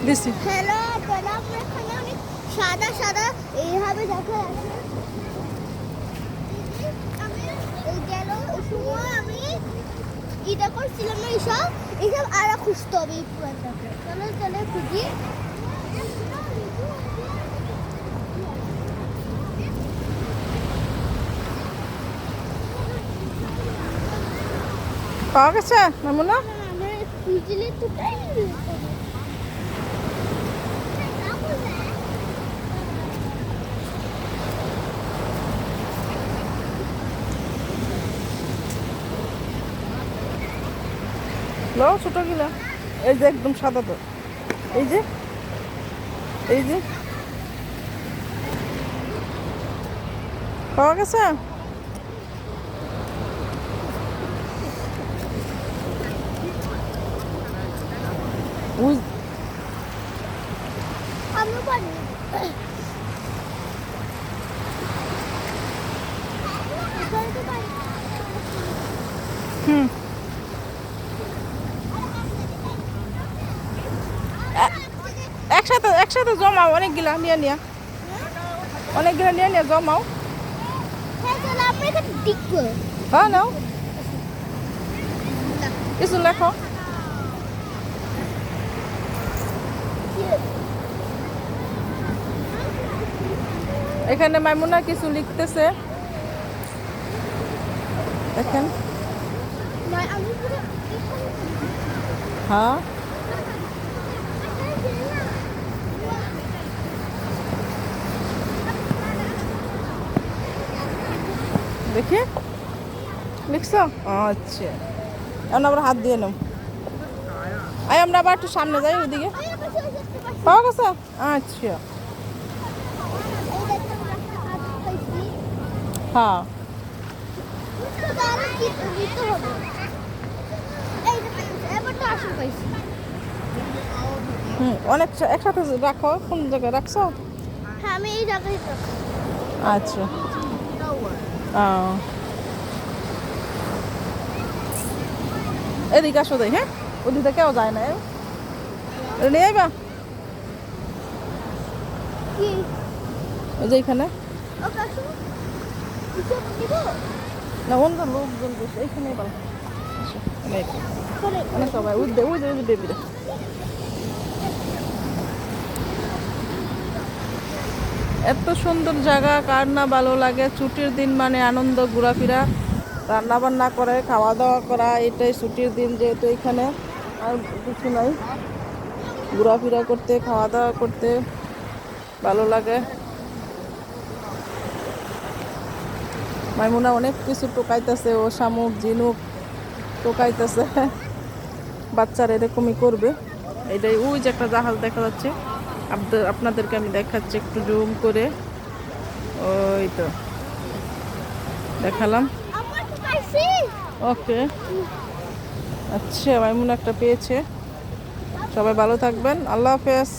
দিছি। হ্যালো, পেলাম এখানে অনেক সাদা সাদা এইভাবে দেখা যাচ্ছে। আমি এই গেল সময় আমি এটা করছিলাম না, এইসব আরো খুঁজতে হবে এই পুরাটাকে। চলো চলো খুঁজি। পাওয়া গেছে মামুনা? আমরা খুঁজলে তো তাই লো ছোট গিলা, এই যে একদম সাদা তো, এই যে এই যে পাওয়া গেছে। আমরা পারি। হুম, একসাথে একসাথে জমাও, অনেকগুলা নিয়ে নিয়ে, অনেকগুলা নিয়ে নিয়ে জমাও। হ্যাঁ চলো আমরা এখানে দেখবো। হ্যাঁ নাও, কিছু লেখো। এখানে মাইমুনা কিছু লিখতেছে, দেখেন। আমি পুরো হ্যাঁ দেখি লিখছো, আচ্ছা। এখন আবার হাত দিয়ে নাও। আয় আমরা আবার একটু সামনে যাই, ওইদিকে পাওয়া গেছে। আচ্ছা, হ্যাঁ হুম, অনেক একসাথে রাখো। কোন জায়গায় রাখছো? হ্যাঁ আমি এই জায়গায় আচ্ছা, এদিকে আসো দেয়। হ্যাঁ, ওদিকে কেউ যায় না, নিয়ে আইবা। ওই যে এখানে না, অন্য লোকজন বসে এখানে ভালো। অনেক সবাই উঠবে, ওই যে বেবিরা। এত সুন্দর জায়গা, কার না ভালো লাগে? ছুটির দিন মানে আনন্দ, ঘোরাফেরা, রান্না বান্না করে খাওয়া দাওয়া করা, এটাই ছুটির দিন। যেহেতু এখানে আর কিছু নাই, ঘোরাফেরা করতে, খাওয়া দাওয়া করতে ভালো লাগে। মাইমুনা অনেক কিছু টোকাইতেছে, ও শামুক ঝিনুক টোকাইতেছে। বাচ্চারা এরকমই করবে। এটাই, ওই যে একটা জাহাজ দেখা যাচ্ছে, আপনাদেরকে আমি দেখাচ্ছি একটু জুম করে। ওই তো দেখালাম। ওকে, আচ্ছা মাইমুনা একটা পেয়েছে। সবাই ভালো থাকবেন, আল্লাহ হাফেজ।